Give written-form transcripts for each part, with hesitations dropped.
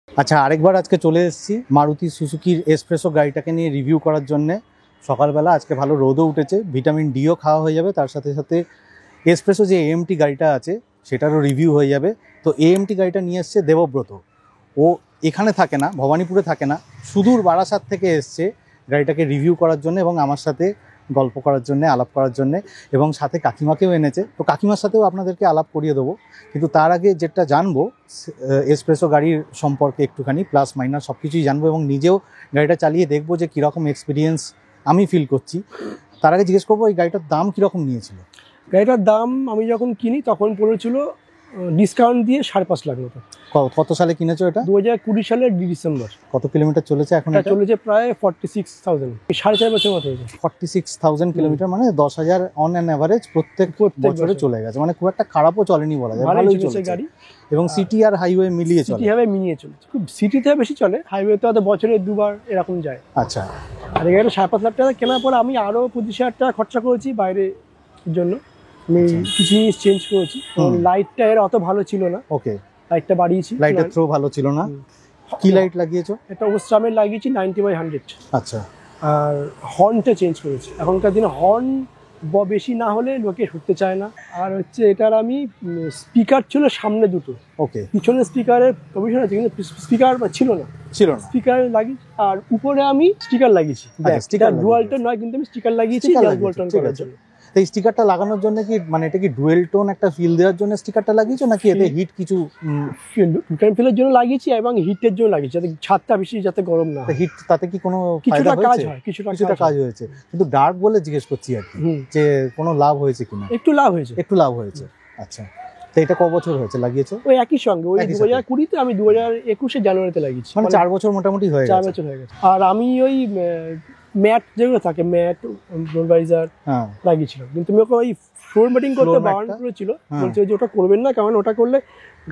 আচ্ছা, আরেকবার আজকে চলে এসেছি মারুতি সুজুকির এসপ্রেসো গাড়িটাকে নিয়ে রিভিউ করার জন্যে। সকালবেলা আজকে ভালো রোদও উঠেছে, ভিটামিন ডিও খাওয়া হয়ে যাবে, তার সাথে সাথে এসপ্রেসো যে এএমটি গাড়িটা আছে সেটারও রিভিউ হয়ে যাবে। তো এএমটি গাড়িটা নিয়ে এসছে দেবব্রত। ও এখানে থাকে না, ভবানীপুরে থাকে না, সুদূর বারাসাত থেকে এসছে গাড়িটাকে রিভিউ করার জন্য এবং আমার সাথে গল্প করার জন্যে, আলাপ করার জন্যে, এবং সাথে কাকিমাকেও এনেছে। তো কাকিমার সাথেও আপনাদেরকে আলাপ করিয়ে দেবো, কিন্তু তার আগে যেটা জানবো এসপ্রেসো গাড়ির সম্পর্কে একটুখানি প্লাস মাইনাস সব কিছুই জানবো এবং নিজেও গাড়িটা চালিয়ে দেখবো যে কীরকম এক্সপিরিয়েন্স আমি ফিল করছি। তার আগে জিজ্ঞেস করবো এই গাড়িটার দাম কীরকম নিয়েছিল? গাড়িটার দাম আমি যখন কিনি তখন পড়েছিল ডিসকাউন্ট দিয়ে 5.5 লাখ মতো। কত সালে কিনেছো এটা? 2020 সালের ডিসেম্বর। কত কিলোমিটার চলেছে এখন? এটা চলেছে প্রায় 46,000, 4.5 বছর মতো হয়েছে। 46,000 কিলোমিটার, মানে 10,000 অন অ্যান অ্যাভারেজ প্রত্যেক বছরে চলে গেছে, মানে খুব একটা খারাপও চলেনি বলা যায়, ভালোই চলেছে গাড়ি। এবং সিটি আর হাইওয়ে মিলিয়ে চলে? সিটি হাইওয়ে মিলিয়ে চলেছে, খুব সিটিতে বেশি চলে, হাইওয়েতে হয়তো বছরে 2 বার এরকম যায়। আচ্ছা, আর এই গাড়িটা 5.5 লাখ টাকা কেনার পর আমি আরও 25,000 টাকা খরচা করেছি বাইরের জন্য। আমি কিছু জিনিস চেঞ্জ করেছি, লাইটটা এর অত ভালো ছিল না। ওকে, লাইটটা বাড়িয়েছি, লাইটের থ্রো ভালো ছিল না। কি লাইট লাগিয়েছো? এটা ওস্ট্রামের লাগিয়েছি 90/100। আচ্ছা, আর হর্নটা চেঞ্জ করেছি। এখনকার দিনে হর্ন বেশি না হলে লোকে শুনতে চায় না। আর হচ্ছে এটার আমি স্পিকার ছিল সামনে দুটো, ওকে, পিছনে স্পিকারের প্রভিশন আছে কিন্তু স্পিকার ছিল না, স্পিকার লাগিয়েছি। আর উপরে আমি স্টিকার লাগিয়েছি, স্টিকার ডুয়াল টোন নয় কিন্তু আমি স্টিকার লাগিয়েছি ডুয়াল টোন করার জন্য। এই স্টিকারটা লাগানোর জন্য কি, মানে এটা কি ডুয়েল টোন একটা ফিল দেওয়ার জন্য স্টিকারটা লাগিয়েছো নাকি এতে হিট কিছু ফিলের জন্য লাগিয়েছি এবং হিটের জন্য লাগিয়েছি, যাতে ছাদটা বেশি যাতে গরম না হয়। হিট তাতে কি কোনো কিছুটা কাজ হয়? কিছুটা কাজ হয়েছে, কিন্তু ডার্ক বলে জিজ্ঞেস করছি আর কি, যে কোনো লাভ হয়েছে কিনা? একটু লাভ হয়েছে, একটু লাভ হয়েছে। আচ্ছা, তো এটা ক বছর হয়েছে লাগিয়েছো? ওই একই সঙ্গে, ওই 2020-তে, আমি 2021 জানুয়ারিতে লাগিয়েছি, মানে 4 বছর মোটামুটি হয়ে গেছে। 4 বছর হয়ে গেছে। আর আমি ওই ম্যাট যেগুলো থাকে, ম্যাট রোডভাইজার লাগিয়েছিলাম, কিন্তু আমি ওই ফ্লোর ম্যাটিং করতে বারণ করেছিল, বলছে যে ওটা করবেন না, কারণ ওটা করলে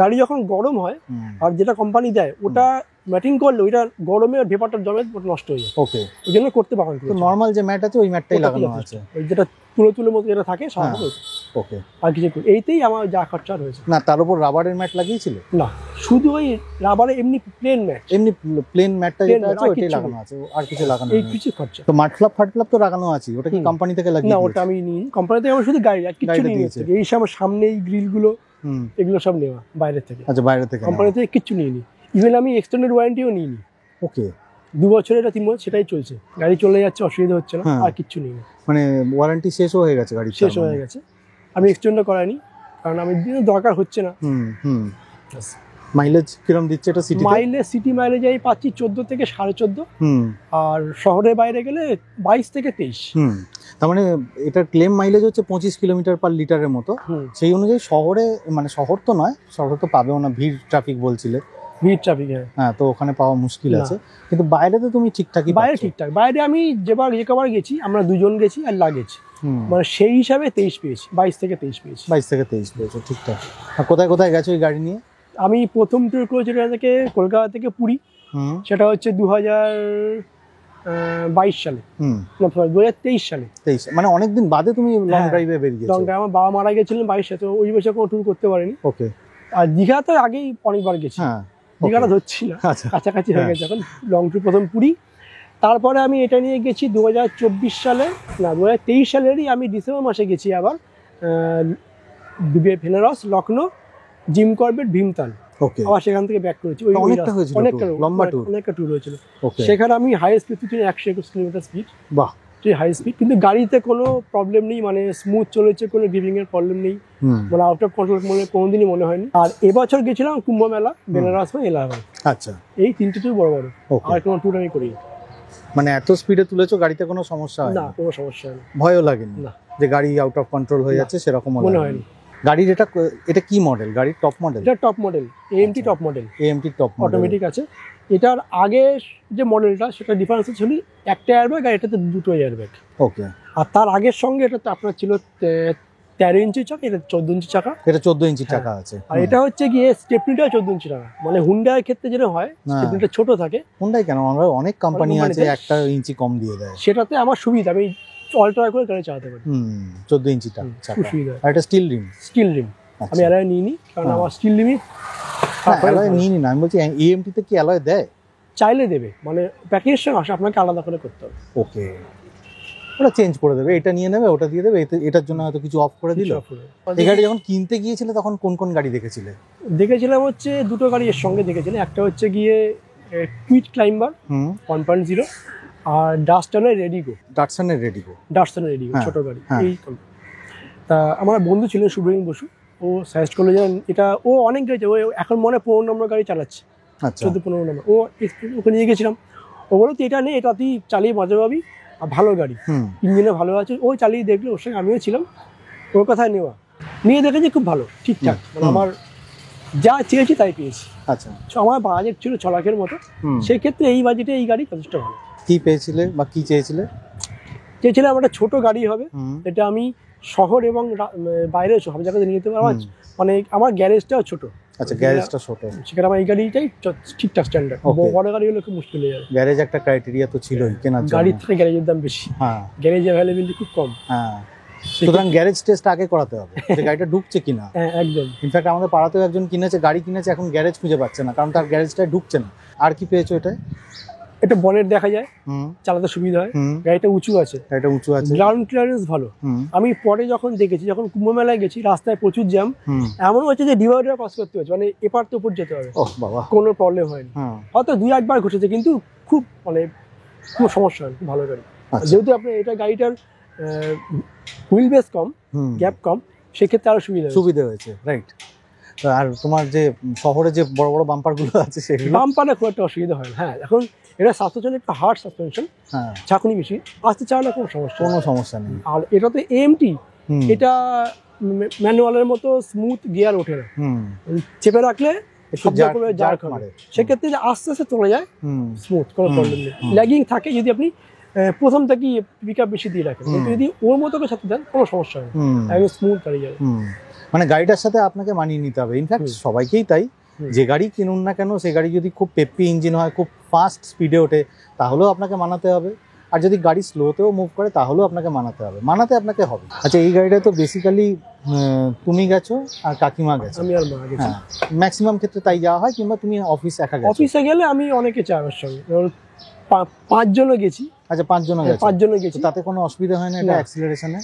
গাড়ি যখন গরম হয়, আর যেটা কোম্পানি দেয় ওটা ম্যাটিং করলে ওইটা গরমে ভেপারটা জমে নষ্ট হয়ে যায়। ওকে, ওই জন্য করতে বারণ করেছিল। নর্মাল যে ম্যাট আছে ওই ম্যাটটাই লাগানো আছে, ওই যেটা তুলোর মতো যেটা থাকে সাধারণত। ওকে, আর কিছু এইতেই আমার যা খরচা হয়েছে। না, তার উপর রাবারের ম্যাট লাগিয়েছিল? না, শুধু ওই রাবারে এমনি প্লেন ম্যাট, এমনি প্লেন ম্যাটটা যেটা আছে ওইটাই লাগানো আছে, আর কিছু লাগানো নেই। এই কিছু খরচা। তো মাডফ্ল্যাপ তো লাগানো আছে, ওটা কি কোম্পানি থেকে লাগিয়েছে? না, ওটা আমি নিই, কোম্পানি থেকে আমার শুধু গাড়ি আর কিছু নিয়েছে। এই সব সামনে এই গ্রিলগুলো এগুলো সব নেওয়া বাইরে থেকে। আচ্ছা, বাইরে থেকে, কোম্পানি থেকে কিছু নিইনি। ইভেন আমি এক্সটেন্ডেড ওয়ারেন্টিও নিইনি। ওকে, 2 বছর এটা 3 বছর সেটাই চলছে, গাড়ি চলে যাচ্ছে, অসুবিধা হচ্ছে না, আর কিছু নেই। মানে ওয়ারেন্টি শেষ হয়ে গেছে, গাড়ি শেষ হয়ে গেছে, আমি এক্সটেন্ডও করাইনি, কারণ আমি দরকার হচ্ছে না। মাইলেজ কিরকম দিচ্ছে এটা? সিটি মাইলেজ আমি পাচ্ছি 14 থেকে 14.5, আর শহরের বাইরে গেলে 22 থেকে 23। তার মানে এটার ক্লেম মাইলেজ হচ্ছে 25 কিলোমিটার পার লিটারের মতো। সেই অনুযায়ী শহরে, মানে শহর তো নয়, শহর তো পাবেও না, ভিড় ট্রাফিক বলছিলে, ভিড় ট্রাফিক, হ্যাঁ, তো ওখানে পাওয়া মুশকিল আছে। কিন্তু বাইরে তো তুমি ঠিকঠাকই? বাইরে ঠিকঠাক, বাইরে আমি যে কবার গেছি, আমরা 2 জন গেছি আর লাগেজ, মানে সেই হিসাবে 23 পেয়েছি, 22 থেকে 23 পেয়েছি। 22 থেকে 23 পেয়েছো, ঠিকঠাক। আর কোথায় কোথায় গেছো এই গাড়ি নিয়ে? আমি প্রথম ট্যুর করেছি থেকে কলকাতা থেকে পুরী, সেটা হচ্ছে 2022 সালে, 2023 সালে। মানে অনেকদিন বাদে তুমি লং ড্রাইভে বেরিয়েছো? লং ড্রাইভ, আমার বাবা মারা গেছিলেন 22 তো ওই বছর কোনো ট্যুর করতে পারিনি। ওকে। আর দীঘা তো আগেই অনেকবার গেছি, দীঘাটা ধরছি না, কাছাকাছি হয়ে গেছে এখন। লং ট্যুর প্রথম পুরী, তারপরে আমি এটা নিয়ে গেছি 2024 সালে, না 2023 সালেরই আমি ডিসেম্বর মাসে গেছি আবার বেনারস, লখনউ, জিম করবেট, ভীমতাল। আবার সেখান থেকে ব্যাক করেছি। অনেকটা ট্যুর হয়েছিল। সেখানে আমি হাই স্পিড 121 কিলোমিটার স্পিড, বাহ, হাই স্পিড, কিন্তু গাড়িতে কোনো প্রবলেম নেই, মানে স্মুথ চলেছে, কোনো গিভিং এর প্রবলেম নেই, মানে আউট অফ কন্ট্রোল কোনোদিনই মনে হয়নি। আর এবছর গেছিলাম কুম্ভ মেলা, বেনারস, এলাহাবাদ। আচ্ছা, এই 3টে ট্যুর বড় বড়, আর কোনো ট্যুর আমি করি। মানে এত স্পিডে তুলেছো, গাড়িতে কোনো সমস্যা হয় না? কোনো সমস্যা হয় না, ভয়ও লাগেনি যে গাড়ি আউট অফ কন্ট্রোল হয়ে যাচ্ছে, সেরকম মনে হয়নি। গাড়ির এটা কি মডেল? গাড়ির টপ মডেল? এটা top model, AMT top model. AMT top model, automatic আছে। এটার আগে যে মডেলটা, সেটা ডিফারেন্স ছিল একটা এয়ারব্যাগ, আর এটাতে 2টো এয়ারব্যাগ। ওকে। আর তার আগের সঙ্গে এটা তো আপনার ছিল 13 ইঞ্চি চাকা, এটা 14 ইঞ্চি চাকা। এটা 14 ইঞ্চি চাকা আছে। আর এটা হচ্ছে গিয়ে স্টেপনিটা 14 ইঞ্চি চাকা, মানে হুন্ডাই ক্ষেত্রে যেটা হয় স্টেপনিটা ছোট থাকে। হুন্ডাই কেন, আমরা অনেক কোম্পানি আছে 1 ইঞ্চি কম দিয়ে দেয়, সেটাতে আমার সুবিধা, আমি অল্টার করে গাড়ি চালাতে পারি। 14 ইঞ্চি চাকা, আর এটা স্টিল রিম। আমি এলাকায় নিইনি, কারণ আমার স্টিল রিমই অ্যালয় নিই না, আমি বলছি এএমটি তে কি অ্যালয় দেয়? চাইলে দেবে, মানে প্যাকেজের সঙ্গে আসে, আপনাকে আলাদা করে করতে হবে। ওকে, ওটা চেঞ্জ করে দেবে, এটা নিয়ে নেবে, ওটা দিয়ে দেবে, এটার জন্য হয়তো কিছু অফ করে দিল। এই গাড়ি যখন কিনতে গিয়েছিলে তখন কোন কোন গাড়ি দেখেছিলে? দেখেছিলাম হচ্ছে দুটো গাড়ি এর সঙ্গে দেখেছিলাম, একটা হচ্ছে গিয়ে কুইক ক্লাইম্বার 1.0 আর ডাস্টনের রেডিগো। ছোট গাড়ি। এই তা আমার বন্ধু ছিলেন শুভ্রনীল বসু, ও সাজেস্ট করলো যে এটা, ও অনেক গাড়ি, ও এখন মনে 15 নম্বর গাড়ি চালাচ্ছে, 14-15 নম্বর। ওকে নিয়ে গেছিলাম, ও বলো তুই এটা নেই, এটা তুই চালিয়ে মজা পাবি, আর ভালো গাড়ি, ইঞ্জিনে ভালো আছে। ও চালিয়ে দেখলো, ওর সঙ্গে আমিও ছিলাম, ওর কথায় নিয়ে দেখেছি খুব ভালো, ঠিকঠাক, মানে আমার যা চেয়েছি তাই পেয়েছি। আচ্ছা, আমার বাজেট ছিল 6 লাখের মতো, সেই ক্ষেত্রে এই বাজেটে এই গাড়ি যথেষ্ট ভালো। কি পেয়েছিলে বা কি চেয়েছিলে? চেয়েছিলাম একটা ছোট গাড়ি হবে, এটা আমি শহর এবং বাইরে সব জায়গায় নিয়ে যেতে পারবো, মানে আমার গ্যারেজটাও ছোট। আচ্ছা, গ্যারেজটা ছোট, সেখানে আমার এই গাড়িটাই ঠিকঠাক স্ট্যান্ডার্ড। বড় গাড়ি হলে খুব মুশকিল হয়ে যাবে। গ্যারেজ একটা ক্রাইটেরিয়া তো ছিলই কেনার জন্য, গাড়ির থেকে গ্যারেজের দাম বেশি। হ্যাঁ, গ্যারেজ অ্যাভেলেবিলিটি খুব কম। হ্যাঁ, সুতরাং গ্যারেজ টেস্ট আগে করাতে হবে যে গাড়িটা ঢুকছে কিনা। হ্যাঁ, একদম। ইনফ্যাক্ট আমাদের পাড়াতেও একজন গাড়ি কিনেছে, এখন গ্যারেজ খুঁজে পাচ্ছে না, কারণ তার গ্যারেজটা ঢুকছে না। আর কি পেয়েছো? এটা বনেট দেখা যায়, চালাতে সুবিধা হয়, গাড়িটা উঁচু আছে, গ্রাউন্ড ক্লিয়ারেন্স ভালো। আমি পরে যখন দেখেছি, যখন কুম্ভ মেলায় গেছি, রাস্তায় প্রচুর জ্যাম, এমন হচ্ছে যে ডিভাইডার ক্রস করতে হচ্ছে, মানে এপার তো উপর যেতে হবে, কোনো প্রবলেম হয়নি। হয়তো 2-1 বার ঘটেছে, কিন্তু খুব সমস্যা হয়, খুব ভালো গাড়ি। যেহেতু আপনার এটা গাড়িটার হুইল বেস কম, গ্যাপ কম, সেক্ষেত্রে আরো সুবিধা হয়েছে। রাইট। আর তোমার যে শহরে যে বড় বড় বাম্পার গুলো আছে, সেগুলো বাম্পারে খুব একটা অসুবিধা হয় না। হ্যাঁ, এখন এটা সাসপেনশন একটা হার্ড সাসপেনশন, ঝাঁকুনি বেশি, আসতে চায় না, কোনো সমস্যা নেই। আর এটা তো এএমটি, এটা ম্যানুয়ালের মতো স্মুথ গিয়ার ওঠে না, চেপে রাখলে জার্ক মারে, সেক্ষেত্রে আস্তে আস্তে চলে যায় স্মুথ, কোনো প্রবলেম নেই। ল্যাগিং থাকে যদি আপনি প্রথম থেকেই পিকআপ বেশি দিয়ে রাখেন, কিন্তু যদি ওর মতো করে ছাড়তে দেন কোনো সমস্যা হয় না, একদম স্মুথ দাঁড়িয়ে যাবে। মানে গাড়িটার সাথে আপনাকে মানিয়ে নিতে হবে। ইনফ্যাক্ট সবাইকেই তাই, যে গাড়ি কিনুন না কেন, সেই গাড়ি যদি খুব পেপি ইঞ্জিন হয়, খুব ফাস্ট স্পিডে ওঠে, তাহলেও আপনাকে মানাতে হবে। আর যদি গাড়ি স্লোতেও মুভ করে, তাহলেও আপনাকে মানাতে হবে। আচ্ছা, এই গাড়িটা তো বেসিক্যালি তুমি গেছো আর কাকিমা গেছো, আমি আর মা গেছি। ম্যাক্সিমাম ক্ষেত্রে তাই যাওয়া হয়, কিংবা তুমি অফিসে গেলে আমি অনেকে চাই আমার সঙ্গে, 5 জনও গেছি। আচ্ছা, 5 জন গেছি, তাতে কোনো অসুবিধা হয় না? এটা অ্যাক্সিলারেশনে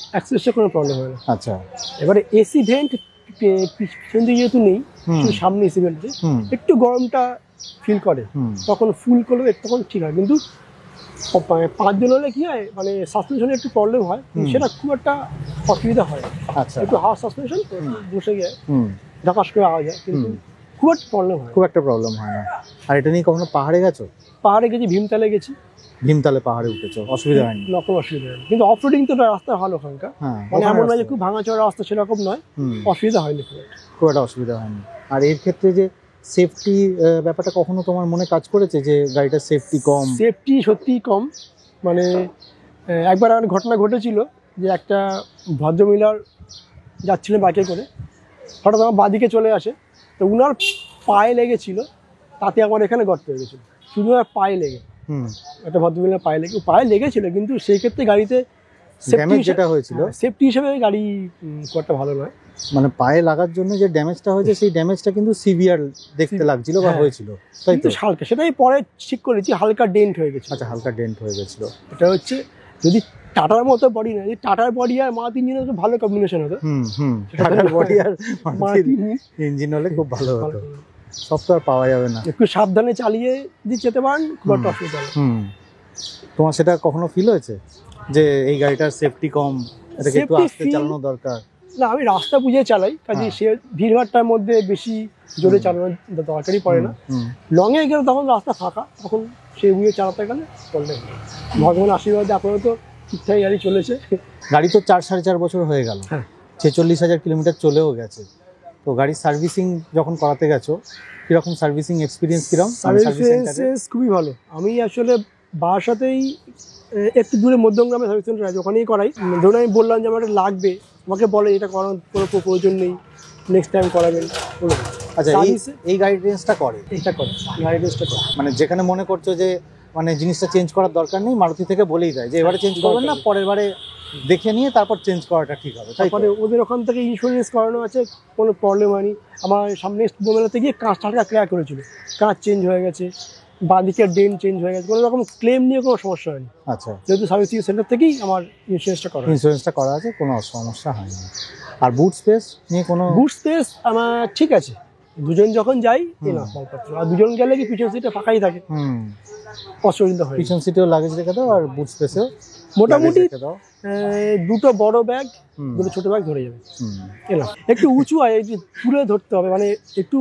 কোনো প্রবলেম হয় না। আচ্ছা, এবারে এসি ভেন্ট পিছন দিকে যেহেতু নেই, সামনে এসি ভেন্টে একটু গরমটা ফিল করে, তখন ফুল করলে তখন ঠিক হয়। কিন্তু 5 জন হলে কি হয়, মানে সাসপেনশনে একটু প্রবলেম হয়, সেটা খুব একটা অসুবিধা হয়। আচ্ছা, একটু হার্ড সাসপেনশন, বসে গিয়ে ঢাকাশ করে আওয়াজ হয়, কিন্তু খুব একটা প্রবলেম হয় না। আর এটা নিয়ে কখনো পাহাড়ে গেছো? পাহাড়ে গেছি, ভীমতালে পাহাড়ে উঠেছো, অসুবিধা হয়নি? কোনো অসুবিধা হয়নি, কিন্তু অফরোডিং তো রাস্তা ভালো ওখানকার, মানে এমন নয় যে খুব ভাঙাচোরা রাস্তা, সেরকম নয়, অসুবিধা হয়নি, খুব একটা অসুবিধা হয়নি। আর এর ক্ষেত্রে যে সেফটি ব্যাপারটা কখনো তোমার মনে কাজ করেছে, যে গাড়িটার সেফটি সত্যিই কম? মানে একবার আমার ঘটনা ঘটেছিল, যে একটা ভদ্রমহিলার যাচ্ছিলেন বাইকে করে, হঠাৎ আমার বাঁদিকে চলে আসে, তো উনার পায়ে লেগেছিল, তাতে আমার এখানে গর্ত হয়ে গেছিল, শুধু আর পায়ে লেগে। একটা ভদ্রমহিলার পায়ে লেগেছিল, কিন্তু সেই ক্ষেত্রে গাড়িতে সেফটি হিসেবে গাড়ি খুব একটা ভালো নয়। মানে পায়ে লাগার জন্য যে ড্যামেজটা হয়েছে, সেই ড্যামেজটা কিন্তু সিভিয়ার দেখতে লাগছিল বা হয়েছিল, তাই তো? হালকা, সেটাই পরে ঠিক করেছি, হালকা ডেন্ট হয়ে গেছে। আচ্ছা, হালকা ডেন্ট হয়ে গেছিল। এটা হচ্ছে, যদি টাটার মতো বডি না, যদি টাটার বডি আর মারুতি ইঞ্জিন হলে ভালো কম্বিনেশন হতো। টাটার বডি আর মারুতি ইঞ্জিন হলে খুব ভালো হতো। সব তো আর পাওয়া যাবে না, একটু সাবধানে চালিয়ে যদি যেতে পারেন, খুব একটা অসুবিধা হবে। তোমার সেটা কখনো ফিল হয়েছে যে এই গাড়িটার সেফটি কম, এটাকে একটু আস্তে চালানো দরকার? না, আমি রাস্তা বুঝে চালাই, কাজে সে ভিড়ভাড়টার মধ্যে বেশি জোরে চালানোর দরকারই পড়ে না। লংয়ে গেলে তখন রাস্তা ফাঁকা, তখন সে বুঝে চালাতে গেলে চলবে। ভগবান আশীর্বাদে আপাতত ঠিকঠাক গাড়ি চলেছে। গাড়ি তো 4-4.5 বছর হয়ে গেল, 46,000 কিলোমিটার চলেও গেছে। তো গাড়ির সার্ভিসিং যখন করাতে গেছো, কিরকম সার্ভিসিং এক্সপিরিয়েন্স? খুবই ভালো। আমি আসলে বাসাতেই একটু দূরে মধ্যমগ্রামে সার্ভিস সেন্টার আছে, ওখানেই করাই। ধরুন আমি বললাম যে আমার লাগবে, আমাকে বলে এটা করার কোনো প্রয়োজন নেই, নেক্সট টাইম করাবেন। আচ্ছা, এই গাড়ির রেঞ্জটা করে, গাড়ির রেঞ্জটা করে, মানে যেখানে মনে করছো যে মানে জিনিসটা চেঞ্জ করার দরকার নেই, মারুতি থেকে বলেই দেয় যে এবারে চেঞ্জ করবেন না, পরের বারে দেখে নিয়ে তারপর চেঞ্জ করাটা ঠিক হবে। তারপরে ওদের ওখান থেকে ইন্স্যুরেন্স করানো আছে, কোনো প্রবলেম হয়নি। আমার সামনে বোমেলাতে গিয়ে কাঁচটা ক্র্যাক করেছিল, কাঁচ চেঞ্জ হয়ে গেছে, বাঁদিকের ডেন চেঞ্জ হয়ে গেছে, কোনো রকম ক্লেম নিয়ে কোনো সমস্যা হয়নি। আচ্ছা, যেহেতু সার্ভিসিং সেন্টার থেকেই আমার ইন্স্যুরেন্সটা করা আছে, কোনো সমস্যা হয়নি। আর বুট স্পেস নিয়ে কোনো? বুট স্পেস আমার ঠিক আছে, দুজন যখন যাই মালপত্র, আর দুজন গেলে কি পিছন সিটে ফাঁকাই থাকে, অসুবিধা হয়। পিছন সিটেও লাগেজ রেখে দাও, আর বুট স্পেসেও মোটামুটি দুটো বড় ব্যাগ, দুটো ছোট ব্যাগ ধরে যাবে। একটু উঁচু হয়, তুলে ধরতে হবে, মানে একটু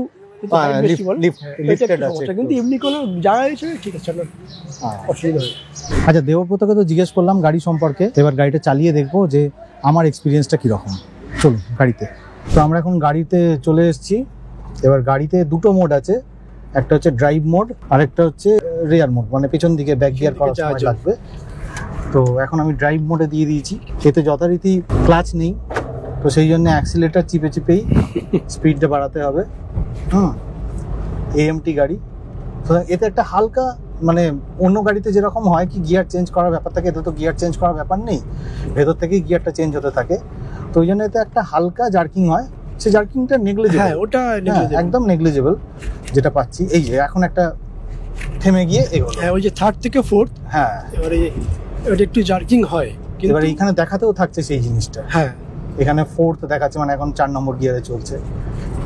কিন্তু এমনি কোনো জায়গায় ঠিক আছে, অসুবিধা হয়। আচ্ছা, দেবব্রতকে তো জিজ্ঞেস করলাম গাড়ি সম্পর্কে, এবার গাড়িটা চালিয়ে দেখবো যে আমার এক্সপিরিয়েন্সটা কীরকম। চলুন গাড়িতে। তো আমরা এখন গাড়িতে চলে এসেছি। এবার গাড়িতে দুটো মোড আছে, একটা হচ্ছে ড্রাইভ মোড আর একটা হচ্ছে রিয়ার মোড, মানে পেছন দিকে ব্যাক গিয়ার করার সময় লাগবে। তো এখন আমি ড্রাইভ মোডে দিয়ে দিয়েছি। এতে যথারীতি ক্লাচ নেই, তো সেই জন্য অ্যাক্সিলেটার চিপে চিপেই স্পিডটা বাড়াতে হবে। এএমটি গাড়ি, তো এতে একটা হালকা, মানে অন্য গাড়িতে যেরকম হয় কি গিয়ার চেঞ্জ করার ব্যাপার থাকে, এতে তো গিয়ার চেঞ্জ করার ব্যাপার নেই, ভেতর থেকেই গিয়ারটা চেঞ্জ হতে থাকে। তো ওই জন্য এতে একটা হালকা জার্কিং হয়, সেই জার্কিংটা নেগলিজেবল। হ্যাঁ, ওটা একদম নেগলিজেবল যেটা পাচ্ছি। এই যে এখন একটা থেমে গিয়ে এগোলো, হ্যাঁ ওই যে থার্ড থেকে ফোর্থ, হ্যাঁ এবারে ওটা একটু জার্কিং হয়, এবারে এখানে দেখাতেও থাকছে সেই জিনিসটা। হ্যাঁ, এখানে ফোর্থ দেখাচ্ছে, মানে এখন 4 নম্বর গিয়ারে চলছে।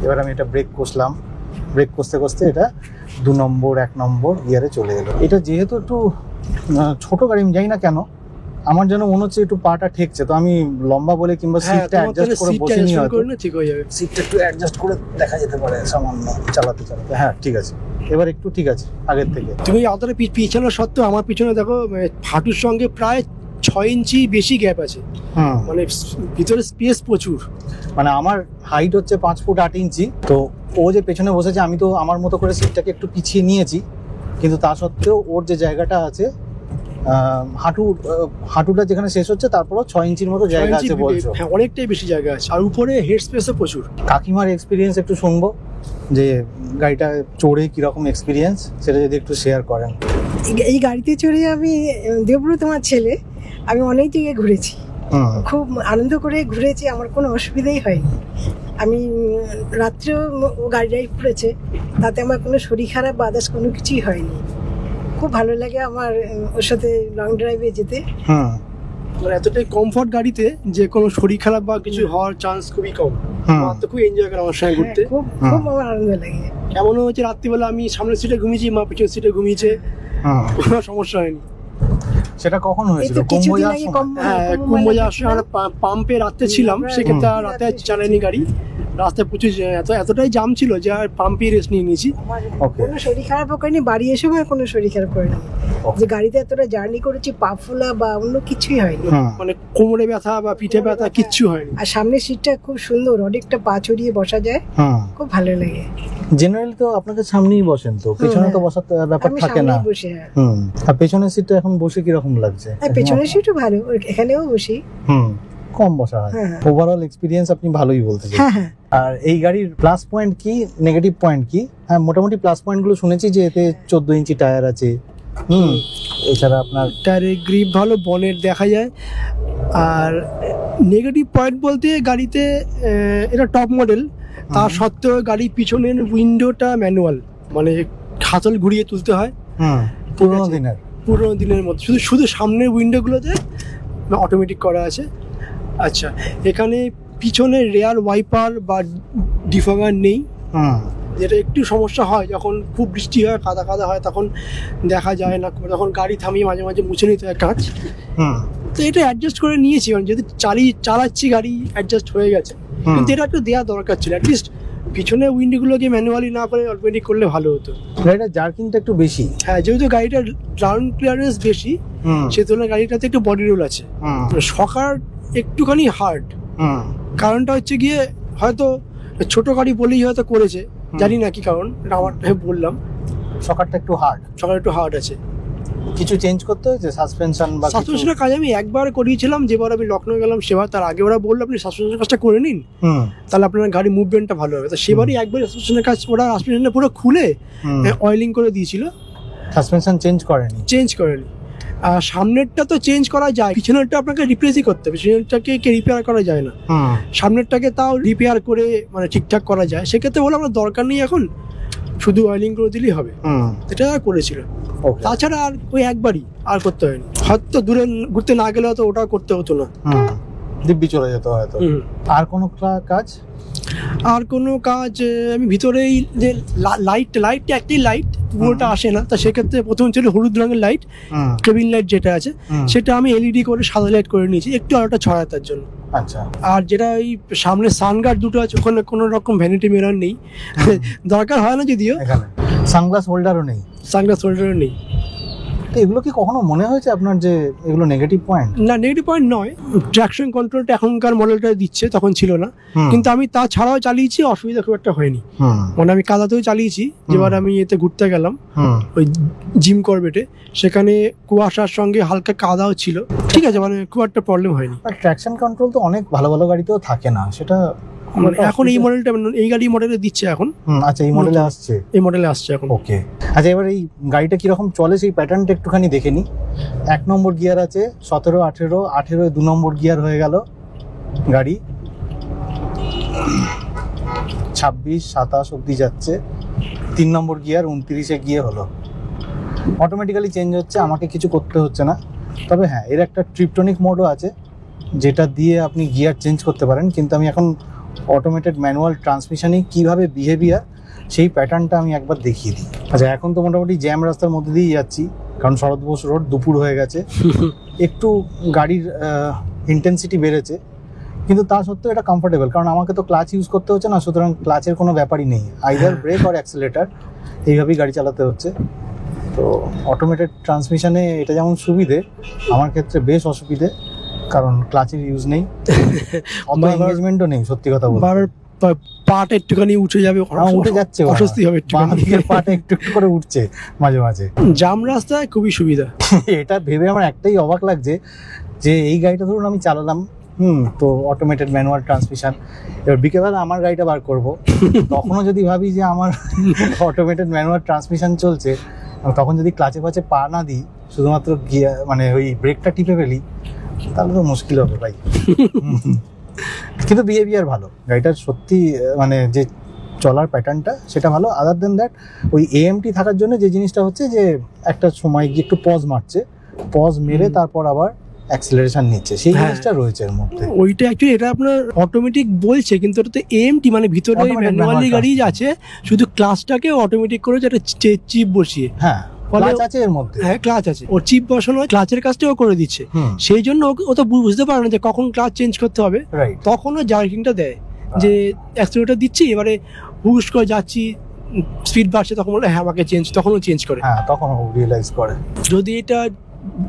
এবার আমি এটা ব্রেক কষলাম, ব্রেক কষতে কষতে এটা 2 নম্বর 1 নম্বর গিয়ারে চলে এলো। এটা যেহেতু একটু ছোট গাড়ি, আমি জানি না কেন আমার যেন মনে হচ্ছে একটু পাটা ঠেকছে, তো আমি লম্বা বলে কিংবা সিটটা অ্যাডজাস্ট করে বসে নিয়ে হয়তো ঠিক হয়ে যাবে। সিটটা একটু অ্যাডজাস্ট করে দেখা যেতে পারে সামান্য চালাতে চালাতে। হ্যাঁ ঠিক আছে, এবার একটু ঠিক আছে আগের থেকে। তুমি অতটা পিছনে সত্ত্বেও আমার পিছনে দেখো হাঁটুর সঙ্গে প্রায় 6 ইঞ্চি বেশি গ্যাপ আছে, মানে ভিতরে স্পেস প্রচুর। মানে আমার হাইট হচ্ছে 5 ফুট 8 ইঞ্চি, তো ও যে পেছনে বসেছে আমি তো আমার মতো করে সিটটাকে একটু পিছিয়ে নিয়েছি, কিন্তু তা সত্ত্বেও ওর যে জায়গাটা আছে হাঁটুটা যেখানে শেষ হচ্ছে তারপরও 6 ইঞ্চির মতো জায়গা আছে বলছো। হ্যাঁ, অনেকটাই বেশি জায়গা আছে, আর উপরে হেড স্পেসও প্রচুর। কাকিমার এক্সপিরিয়েন্স একটু শুনবো, যে গাড়িটা চড়ে কিরকম এক্সপিরিয়েন্স, সেটা যদি একটু শেয়ার করেন। এই গাড়িতে চড়ে আমি, দেবব্রত আমার ছেলে, আমি অনেক জায়গায় ঘুরেছি, খুব আনন্দ করে ঘুরেছি, আমার কোনো অসুবিধাই হয়নি। আমি রাত্রেও ও গাড়ি ড্রাইভ করেছে, তাতে আমার কোনো শরীর খারাপ বা আদার্স কোনো কিছুই হয়নি। খুব ভালো লাগে আমার ওর সাথে লং ড্রাইভে যেতে। মানে এতটাই কমফর্ট গাড়িতে যে কোনো শরীর খারাপ বা কিছু হওয়ার চান্স খুবই কম। আমার তো খুব এনজয় করে আমার সঙ্গে ঘুরতে, খুব আমার আনন্দ লাগে। এমন হচ্ছে রাত্রিবেলা আমি সামনের সিটে ঘুমিয়েছি, মা পিছনের সিটে ঘুমিয়েছে, কোনো সমস্যা হয়নি। সেটা কখন হয়েছিল? কুম্ভ যাওয়ার সময় আমরা পাম্পে রাত্রে ছিলাম, সেক্ষেত্রে রাতে চালাইনি গাড়ি। রাস্তায় প্রচুর এতটাই জাম ছিল যে আর পাম্পে রেস্ট নিয়ে নিয়েছি। কোনো শরীর খারাপও করেনি, বাড়ি এসে কোনো শরীর খারাপ করেনি। যে গাড়িতে এতটা জার্নি করেছি, পা ফোলা বা অন্য কিছুই হয়নি, মানে কোমরে ব্যথা বা পিঠে ব্যথা কিচ্ছু হয়নি। আর সামনের সিটটা খুব সুন্দর, অনেকটা পা ছড়িয়ে বসা যায়, খুব ভালো লাগে। জেনারেলি তো আপনাদের সামনেই বসেন, তো পেছনে তো বসার ব্যাপার থাকে না। আর পেছনের সিটটা এখন বসে কিরকম লাগছে? পেছনের সিটও ভালো, এখানেও বসি, কম বসা হয়। ওভারঅল এক্সপিরিয়েন্স আপনি ভালোই বলতে চান। আর এই গাড়ির প্লাস পয়েন্ট কি, নেগেটিভ পয়েন্ট কি? হ্যাঁ, মোটামুটি প্লাস পয়েন্ট গুলো শুনেছি যে এতে 14 ইঞ্চি টায়ার আছে, এছাড়া আপনার টায়ারের গ্রিপ ভালো, বনেট দেখা যায়। আর নেগেটিভ পয়েন্ট বলতে গাড়িতে এটা টপ মডেল, তা সত্ত্বেও গাড়ির পিছনের উইন্ডোটা ম্যানুয়াল, মানে হাতল ঘুরিয়ে তুলতে হয়। পুরোনো দিনের মতো, শুধু সামনের উইন্ডোগুলোতে অটোমেটিক করা আছে। আচ্ছা, এখানে পিছনে রেয়ার ওয়াইপার বা ডিফগার নেই, যেটা একটু সমস্যা হয় যখন খুব বৃষ্টি হয়, কাদা কাদা হয়, তখন দেখা যায় না, তখন গাড়ি থামিয়ে মাঝে মাঝে মুছে নিতে হয় কাঁচ। তো এটা অ্যাডজাস্ট করে নিয়েছি, কারণ যদি চালাচ্ছি গাড়ি অ্যাডজাস্ট হয়ে গেছে, কিন্তু এটা একটু দেওয়া দরকার ছিল। অ্যাটলিস্ট পিছনে উইন্ডোগুলোকে ম্যানুয়ালি না করে অটোমেটিক করলে ভালো হতো। গাড়িটা জার্কিংটা একটু বেশি, হ্যাঁ, যেহেতু গাড়িটার গ্রাউন্ড ক্লিয়ারেন্স বেশি, সেই তুলনায় গাড়িটাতে একটু বডি রোল আছে। শকার একটুখানি হার্ড, কারণটা হচ্ছে গিয়ে হয়তো ছোট গাড়ি বলেই হয়তো করেছে, জানি না কি কারণ, আমার বললাম শকারটা একটু হার্ড আছে। কিছু চেঞ্জ করতে হয়েছে সাসপেনশন বা সাসপেনশনের কাজ আমি একবার করিয়েছিলাম, যেবার আমি লখনৌ গেলাম সেবার। তার আগে ওরা বললো আপনি সাসপেনশনের কাজটা করে নিন, তাহলে আপনার গাড়ির মুভমেন্টটা ভালো হবে। তো সেবারই একবার সাসপেনশনের কাজ ওরা সাসপেনশনটা পুরো খুলে অয়েলিং করে দিয়েছিল, সাসপেনশন চেঞ্জ করেনি। আর সামনেরটা তো চেঞ্জ করা যায়, পিছনেরটা আপনাকে রিপ্লেসই করতে হবে, পিছনেরটাকে রিপেয়ার করা যায় না। সামনেরটাকে তাও রিপেয়ার করে মানে ঠিকঠাক করা যায়, সেক্ষেত্রে বলে আমার দরকার নেই, এখন শুধু অয়েলিং করে দিলেই হবে। এটা করেছিল, তাছাড়া আর ওই একবারই আর করতে হয়নি। হয়তো দূরে ঘুরতে না গেলে হয়তো ওটা করতে হতো না, দিব্যি চলে যেত হয়তো। আর কোনো কাজ? আর কোনো কাজ আমি ভিতরেই যে লাইটটা একটাই লাইট, পুরোটা আসে না, তা সেক্ষেত্রে প্রথম ছিল হলুদ রঙের লাইট, কেবিন লাইট যেটা আছে সেটা আমি এলইডি করে সাদা লাইট করে নিয়েছি একটু আলোটা ছড়ায় তার জন্য। আচ্ছা। আর যেটা ওই সামনে সানগার্ড দুটো আছে, ওখানে কোনো রকম ভ্যানিটি মিরর নেই, দরকার হয় না যদিও। সানগ্লাস হোল্ডারও নেই। তো এগুলো কি কখনো মনে হয়েছে আপনার যে এগুলো নেগেটিভ পয়েন্ট? না, নেগেটিভ পয়েন্ট নয়, ট্র্যাকশন কন্ট্রোলটা এখনকার মডেলটা দিচ্ছে, তখন ছিল না। কিন্তু আমি তা ছাড়াও চালিয়েছি, অসুবিধা খুব একটা হয়নি। মানে আমি কাদাতেও চালিয়েছি, যেবার আমি এতে ঘুরতে গেলাম ওই জিম করবেটে, সেখানে কুয়াশার সঙ্গে হালকা কাদাও ছিল, ঠিক আছে, মানে খুব একটা প্রবলেম হয়নি। ট্র্যাকশন কন্ট্রোল তো অনেক ভালো ভালো গাড়িতেও থাকে না, সেটা এখন এই মডেলটা, এই গাড়ি মডেলে দিচ্ছে এখন। আচ্ছা, এই মডেলে আসছে এখন। ওকে, আচ্ছা, এবার এই গাড়িটা কিরকম চলে সেই প্যাটার্নটা একটুখানি দেখে নি। 1 নম্বর গিয়ার আছে, 17, 18 2 নম্বর গিয়ার হয়ে গেল গাড়ি, 26, 27 অব্দি যাচ্ছে, 3 নম্বর গিয়ার, 29-এ গিয়ে হলো। অটোমেটিক্যালি চেঞ্জ হচ্ছে, আমাকে কিছু করতে হচ্ছে না। তবে হ্যাঁ, এর একটা ট্রিপটনিক মোডও আছে যেটা দিয়ে আপনি গিয়ার চেঞ্জ করতে পারেন, কিন্তু আমি এখন অটোমেটেড ম্যানুয়াল ট্রান্সমিশনে কিভাবে বিহেভিয়ার সেই প্যাটার্নটা আমি একবার দেখিয়ে দিই। আচ্ছা, এখন তো মোটামুটি জ্যাম রাস্তার মধ্যে দিয়েই যাচ্ছি, কারণ শরৎ বোস রোড, দুপুর হয়ে গেছে, একটু গাড়ির ইন্টেন্সিটি বেড়েছে, কিন্তু তা সত্ত্বেও এটা কমফোর্টেবল, কারণ আমাকে তো ক্লাচ ইউজ করতে হচ্ছে না, সুতরাং ক্লাচের কোনো ব্যাপারই নেই, আইদার ব্রেক আর অ্যাক্সিলারেটর, এইভাবেই গাড়ি চালাতে হচ্ছে। তো অটোমেটেড ট্রান্সমিশনে এটা যেমন সুবিধে, আমার ক্ষেত্রে বেশ অসুবিধে, কারণ ক্লাচের ইউজ নেই, অত এনগেজমেন্টও নেই, সত্যি কথা বলতে। পাটা একটুখানি উঠে যাবে, উঠে যাচ্ছে, অস্বস্তি হবে, পাটা একটু করে উঠছে মাঝে মাঝে। জাম রাস্তায় খুবই সুবিধা। এটা ভেবে আমার একটাই অবাক লাগছে যে এই গাড়িটা ধরুন আমি চালালাম, তো অটোমেটেড ম্যানুয়াল ট্রান্সমিশন, এবার বিকেলবেলা আমার গাড়িটা বার করব, তখনও যদি ভাবি যে আমার অটোমেটেড ম্যানুয়াল ট্রান্সমিশন চলছে, তখন যদি ক্লাচে পাচে পা না দিই, শুধুমাত্র গিয়ার মানে ওই ব্রেকটা টিপে ফেলি, তাহলে তো মুশকিল হবে ভাই। কিন্তু বিহেভিয়ার ভালো গাড়িটার, সত্যি মানে যে চলার প্যাটার্নটা সেটা ভালো। আদার দেন দ্যাট, ওই এএমটি থাকার জন্য যে জিনিসটা হচ্ছে যে একটা সময় গিয়ে একটু পজ মারছে, পজ মেরে তারপর আবার অ্যাক্সিলারেশন নিচ্ছে, সেই জিনিসটা রয়েছে এর মধ্যে। ওইটা অ্যাকচুয়ালি এটা আপনার অটোমেটিক বলছে, কিন্তু এটা তো এএমটি, মানে ভিতরে ম্যানুয়ালি গাড়ি আছে, শুধু ক্লাচটাকে অটোমেটিক করে যেটা চিপ বসিয়ে, হ্যাঁ ক্লাচ আছে এর মধ্যে, হ্যাঁ ক্লাচ আছে, ওর চিপ বসানো, ক্লাচের কাজটাও করে দিচ্ছে, সেই জন্য ও তো বুঝতে পারে না যে কখন ক্লাচ চেঞ্জ করতে হবে, তখন ও জার্কিংটা দেয় যে অ্যাক্সিলারেটর দিচ্ছি, এবারে হুশ করে যাচ্ছি, স্পিড বাড়ছে, তখন বলে হ্যাঁ আমাকে চেঞ্জ, তখন ও চেঞ্জ করে, হ্যাঁ তখন ও রিয়েলাইজ করে। যদি এটা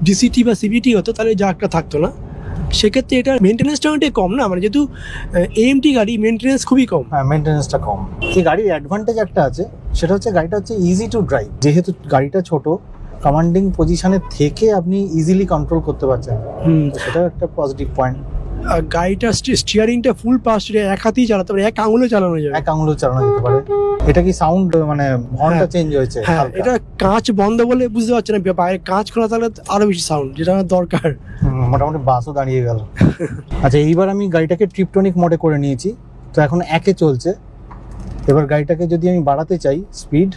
ডিসিটি বা সিবিটি হতো তাহলে জার্কটা থাকতো না, সেক্ষেত্রে এটা মেনটেন্যান্সটা অনেকটাই কম না, মানে যেহেতু এএমটি গাড়ি মেনটেন্যান্স খুবই কম। হ্যাঁ, মেনটেন্যান্সটা কম। এই গাড়ির অ্যাডভান্টেজ একটা আছে, সেটা হচ্ছে গাড়িটা হচ্ছে ইজি টু ড্রাইভ, যেহেতু গাড়িটা ছোট, কমান্ডিং পজিশনে থেকে আপনি ইজিলি কন্ট্রোল করতে পারছেন, সেটাও একটা পজিটিভ পয়েন্ট। গাড়িটা স্টিয়ারিংটা ফুল পাস এক হাতেই চালাতে পারে, এক আঙুলে চালানো যায়, যেতে পারে। এটা কি সাউন্ড মানে হর্নটা চেঞ্জ হয়েছে? হ্যাঁ, এটা কাঁচ বন্ধ বলে বুঝতে পারছি না, বাইরে কাঁচ খোলা থাকলে আরো বেশি সাউন্ড, যেটা আমার দরকার। মোটামুটি বাসও দাঁড়িয়ে গেল। আচ্ছা, এইবার আমি গাড়িটাকে ট্রিপটনিক মোডে করে নিয়েছি, তো এখন 1-এ চলছে। এবার গাড়িটাকে যদি আমি বাড়াতে চাই স্পিড,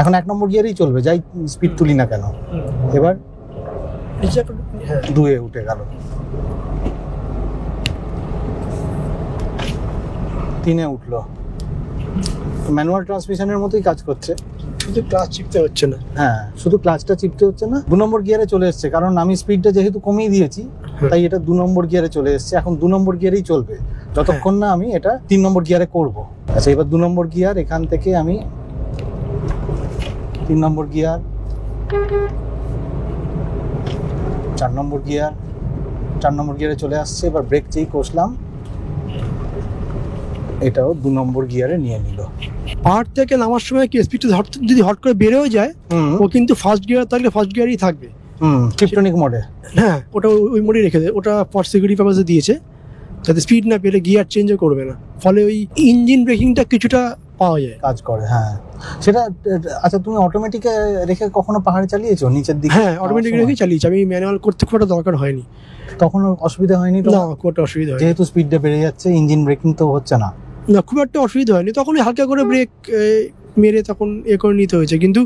এখন 1 নম্বর গিয়ারেই চলবে, যাই স্পিড তুলি না কেন। এবার 2-এ উঠে গেল, 3-এ উঠলো, ম্যানুয়াল ট্রান্সমিশনের মতোই কাজ করছে, শুধু ক্লাচ চিপতে হচ্ছে না। হ্যাঁ, শুধু ক্লাচটা চিপতে হচ্ছে না। 2 নম্বর গিয়ারে চলে এসছে, কারণ আমি স্পিডটা যেহেতু কমিয়ে দিয়েছি, তাই এটা 2 নম্বর গিয়ারে চলে এসছে। এখন 2 নম্বর গিয়ারেই চলবে যতক্ষণ না আমি এটা 3 নম্বর গিয়ারে করব। আচ্ছা, এবার 2 নম্বর গিয়ার, এখান থেকে আমি 3 নম্বর গিয়ার, 4 নম্বর গিয়ার, 4 নম্বর গিয়ারে চলে আসছে। এবার ব্রেক যেই কষলাম, এটাও 2 নম্বর গিয়ারে নিয়ে নিল। পাহাড় থেকে নামার সময় কি স্পিডটা যদি হট করে বেড়েও যায়, ও কিন্তু ফার্স্ট গিয়ার থাকলে ফার্স্ট গিয়ারই থাকবে, ট্রিপটনিক মোডে। হ্যাঁ, ওটা ওই মোডে রেখে দেয়, ওটা ফর সিকিউরিটি পারপাসে দিয়েছে, যাতে স্পিড না পেলে গিয়ার চেঞ্জও করবে না, ফলে ওই ইঞ্জিন ব্রেকিংটা কিছুটা পাওয়া যায়, কাজ করে। হ্যাঁ সেটা আচ্ছা, তুমি অটোমেটিকে রেখে কখনো পাহাড়ে চালিয়েছো নিচের দিকে? হ্যাঁ অটোমেটিক রেখে চালিয়েছি আমি, ম্যানুয়াল করতে খুব একটা দরকার হয়নি। তখন অসুবিধা হয়নি? না খুব একটা অসুবিধা হয়নি, যেহেতু স্পিডটা বেড়ে যাচ্ছে, ইঞ্জিন ব্রেকিং তো হচ্ছে না। না খুব একটা অসুবিধা হয়নি, তখন হালকা করে ব্রেক মেরে তখন করে নিতে হয়েছে। কিন্তু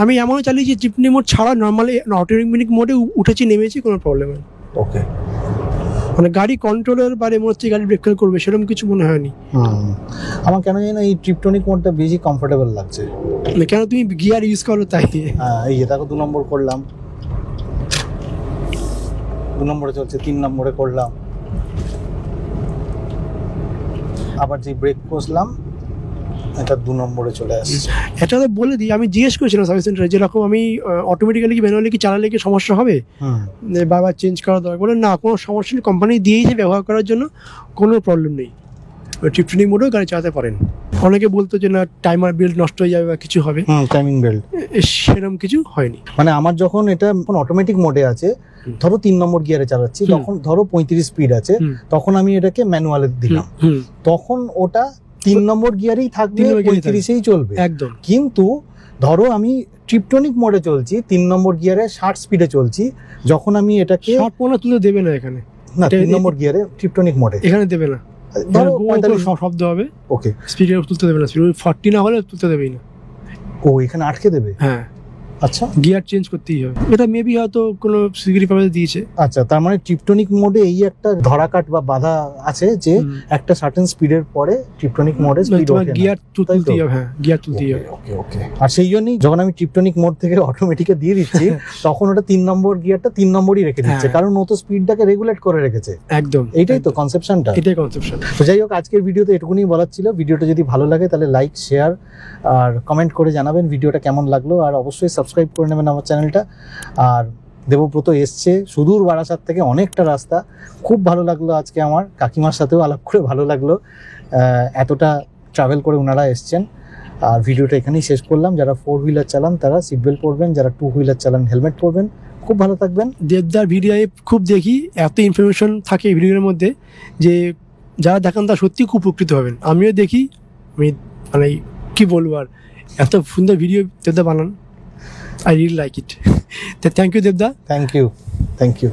আমি এমনও চালিয়েছি জিপনি মোড ছাড়া নর্মালি অটোমেটিক মোডে উঠেছি নেমেছি, কোনো প্রবলেম নেই। ওকে, মানে গাড়ি কন্ট্রোলের বারে মনে হচ্ছে গাড়ি ব্রেক করবে সেরকম কিছু মনে হয়নি। আমার কেন জানি না এই ট্রিপটনিক মোডটা বেশি কমফোর্টেবল লাগছে। কেন তুমি গিয়ার ইউজ করো তাই? হ্যাঁ এই দেখো 2 নম্বর করলাম, 2 নম্বরে চলছে, 3 নম্বরে করলাম, আবার যে ব্রেক কষলাম এটা 2 নম্বরে চলে আসছে। এটা তো বলে দিই, আমি জিজ্ঞেস করেছিলাম সার্ভিস সেন্টারে যেরকম আমি অটোমেটিক্যালি কি ম্যানুয়ালি কি চালালে কি সমস্যা হবে, বারবার চেঞ্জ করা দরকার? বলে না কোনো সমস্যা নেই, কোম্পানি দিয়েছে ব্যবহার করার জন্য, কোনো প্রবলেম নেই, ট্রিপটনিক মোডেও গাড়ি চালাতে পারেন। অনেকে বলতো যে না টাইমার বেল্ট নষ্ট হয়ে যাবে বা কিছু হবে, টাইমিং বেল্ট সেরকম কিছু হয়নি। মানে আমার যখন এটা অটোমেটিক মোডে আছে, ধরো 3 নম্বর গিয়ারে চালাচ্ছি, তখন ধরো 35 স্পিড আছে, তখন আমি এটাকে ম্যানুয়ালে দিলাম, তখন ওটা 3 নম্বর গিয়ারেই থাকবে, 35এই চলবে একদম। কিন্তু ধরো আমি ট্রিপটনিক মোডে চলছি, 3 নম্বর গিয়ারে 60 স্পিডে চলছি, যখন আমি এটাকে 60 তুলে দেবে না এখানে, না 3 নম্বর গিয়ারে ট্রিপটনিক মোডে এখানে দেবে না, ধরো 45 শব্দ হবে, ওকে স্পিডে তুলতে দেবে না, স্পিড 40 না হলে তুলতে দেবেই না। ও এখানে আটকে দেবে? হ্যাঁ আচ্ছা, গিয়ার চেঞ্জ করতেই হবে, এটা মেবি হয়তো কোনো সিকিউরিটি পারপাসে দিয়েছে। আচ্ছা, তার মানে ট্রিপটনিক মোডে এই একটা ধরাকাট বা বাধা আছে যে একটা সার্টেন স্পিডের পরে ট্রিপটনিক মোডে স্পিড ওঠে না, গিয়ার তুলতেই হবে। হ্যাঁ গিয়ার তুলতেই হবে। ওকে ওকে। আর সেই জন্যই যখন আমি ট্রিপটনিক মোড থেকে অটোমেটিকে দিয়ে দিচ্ছি তখন ওটা 3 নম্বর গিয়ারটা 3 নম্বরই রেখে দিচ্ছে, কারণ ও তো স্পিডটাকে রেগুলেট করে রেখেছে। একদম, এইটাই তো কনসেপশনটা, এটাই কনসেপশন। তো যাই হোক, আজকের ভিডিওতে এটুকুনি বলার ছিল। ভিডিওটা যদি ভালো লাগে তাহলে লাইক, শেয়ার আর কমেন্ট করে জানাবেন ভিডিওটা কেমন লাগলো, আর অবশ্যই সাবস্ক্রাইব করে নেবেন আমার চ্যানেলটা। আর দেবব্রত এসছে সুদূর বারাসাত থেকে, অনেকটা রাস্তা, খুব ভালো লাগলো আজকে, আমার কাকিমার সাথেও আলাপ করে ভালো লাগলো, এতটা ট্রাভেল করে ওনারা এসছেন। আর ভিডিওটা এখানেই শেষ করলাম। যারা 4 হুইলার চালান তারা সিট বেল্ট পরবেন, যারা 2 হুইলার চালান হেলমেট পরবেন। খুব ভালো থাকবেন। দেবদার ভিডিও খুব দেখি, এত ইনফরমেশন থাকে এই ভিডিওর মধ্যে যে যারা দেখেন তারা সত্যি খুব উপকৃত হবেন। আমিও দেখি, আমি মানে কি বলবো আর, এত সুন্দর ভিডিও দেবদা বানান, I really like it. Thank you, Devda. Thank you.